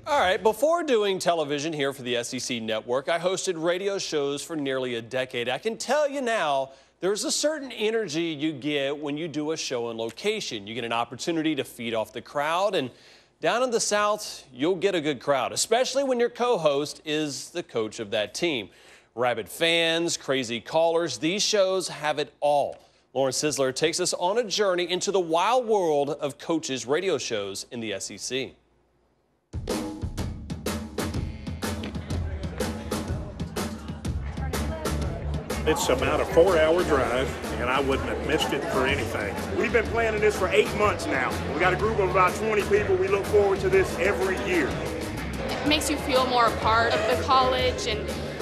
All right, before doing television here for the SEC Network, I hosted radio shows for nearly a decade. I can tell you now, there's a certain energy you get when you do a show on location. You get an opportunity to feed off the crowd, and down in the South, you'll get a good crowd, especially when your co-host is the coach of that team. Rabid fans, crazy callers, these shows have it all. Lauren Sisler takes us on a journey into the wild world of coaches' radio shows in the SEC. It's about a 4-hour drive, and I wouldn't have missed it for anything. We've been planning this for 8 months now. We got a group of about 20 people. We look forward to this every year. It makes you feel more a part of the college, and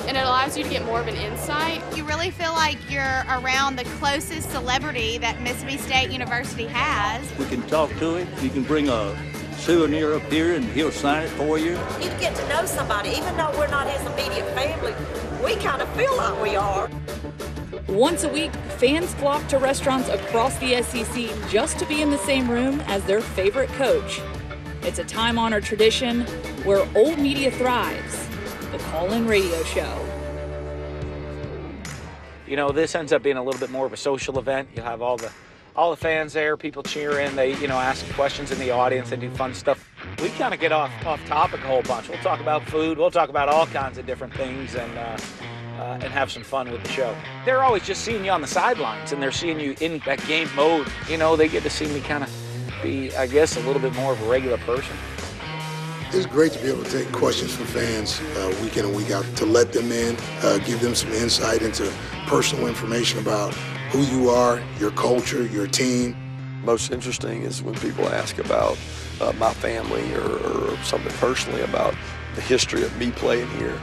it allows you to get more of an insight. You really feel like you're around the closest celebrity that Mississippi State University has. We can talk to him. You can bring a souvenir up here and he'll sign it for you. You get to know somebody, even though we're not his immediate family, we kind of feel like we are. Once a week, fans flock to restaurants across the SEC just to be in the same room as their favorite coach. It's a time-honored tradition where old media thrives, the call-in radio show. You know, this ends up being a little bit more of a social event. You'll have all the fans there, people cheer in, they, ask questions in the audience, they do fun stuff. We kind of get off topic a whole bunch. We'll talk about food, we'll talk about all kinds of different things, and have some fun with the show. They're always just seeing you on the sidelines, and they're seeing you in that game mode. They get to see me kind of be, I guess, a little bit more of a regular person. It's great to be able to take questions from fans week in and week out, to let them in, give them some insight into personal information about who you are, your culture, your team. Most interesting is when people ask about my family or something personally about the history of me playing here.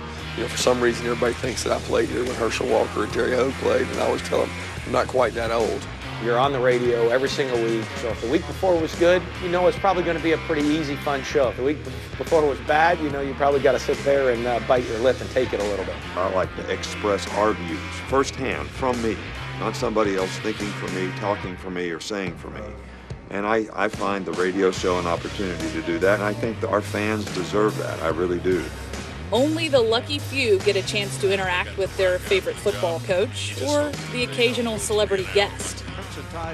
For some reason, everybody thinks that I played here when Herschel Walker and Jerry Hogue played, and I always tell them I'm not quite that old. You're on the radio every single week, so if the week before was good, it's probably going to be a pretty easy, fun show. If the week before was bad, you probably got to sit there and bite your lip and take it a little bit. I like to express our views firsthand from me, not somebody else thinking for me, talking for me, or saying for me. And I find the radio show an opportunity to do that, and I think that our fans deserve that. I really do. Only the lucky few get a chance to interact with their favorite football coach or the occasional celebrity guest.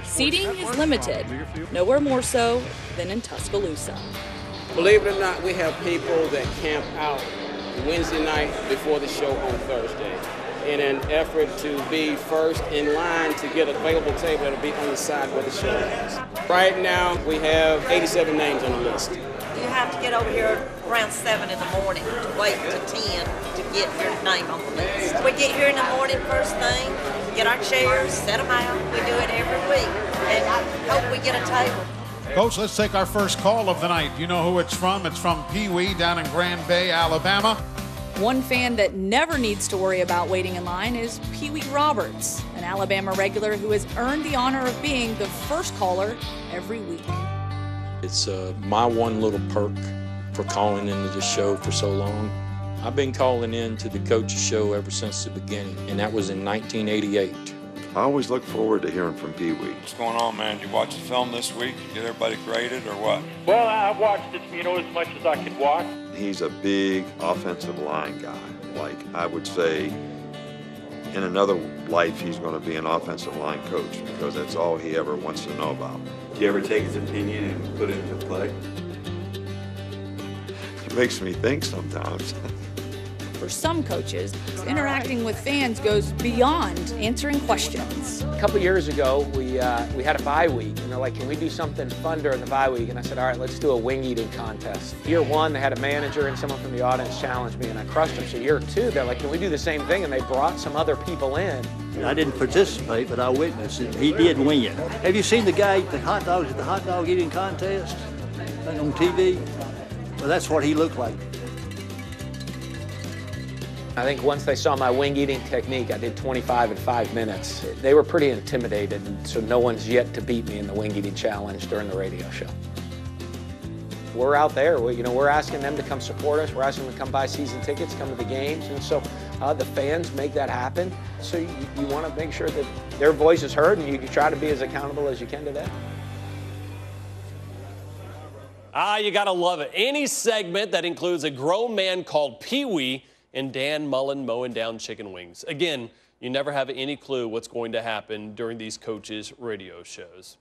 Seating is limited, nowhere more so than in Tuscaloosa. Believe it or not, we have people that camp out Wednesday night before the show on Thursday in an effort to be first in line to get an available table that'll be on the side where the show is. Right now, we have 87 names on the list. You have to get over here around 7 in the morning to wait to 10 to get your name on the list. We get here in the morning first thing, get our chairs, set them out. We do it every week, and I hope we get a table. Coach, let's take our first call of the night. You know who it's from? It's from Pee Wee down in Grand Bay, Alabama. One fan that never needs to worry about waiting in line is Pee Wee Roberts, an Alabama regular who has earned the honor of being the first caller every week. It's my one little perk for calling into the show for so long. I've been calling in to the Coach's Show ever since the beginning, and that was in 1988. I always look forward to hearing from Pee Wee. What's going on, man? Did you watch the film this week? Get everybody graded or what? Well, I watched it, as much as I could watch. He's a big offensive line guy. Like, I would say, in another life, he's going to be an offensive line coach because that's all he ever wants to know about. Do you ever take his opinion and put it into play? It makes me think sometimes. For some coaches, interacting with fans goes beyond answering questions. A couple years ago, we had a bye week, and they're like, can we do something fun during the bye week? And I said, all right, let's do a wing eating contest. Year one, they had a manager and someone from the audience challenged me, and I crushed them. So year two, they're like, can we do the same thing? And they brought some other people in. I didn't participate, but I witnessed it. He did win. Have you seen the guy eat the hot dogs at the hot dog eating contest on TV? Well, that's what he looked like. I think once they saw my wing eating technique, I did 25 in 5 minutes. They were pretty intimidated, and so no one's yet to beat me in the wing eating challenge during the radio show. We're out there, we're asking them to come support us. We're asking them to come buy season tickets, come to the games, and so the fans make that happen. So you want to make sure that their voice is heard, and you try to be as accountable as you can to them. You got to love it. Any segment that includes a grown man called Pee-wee and Dan Mullen mowing down chicken wings. Again, you never have any clue what's going to happen during these coaches' radio shows.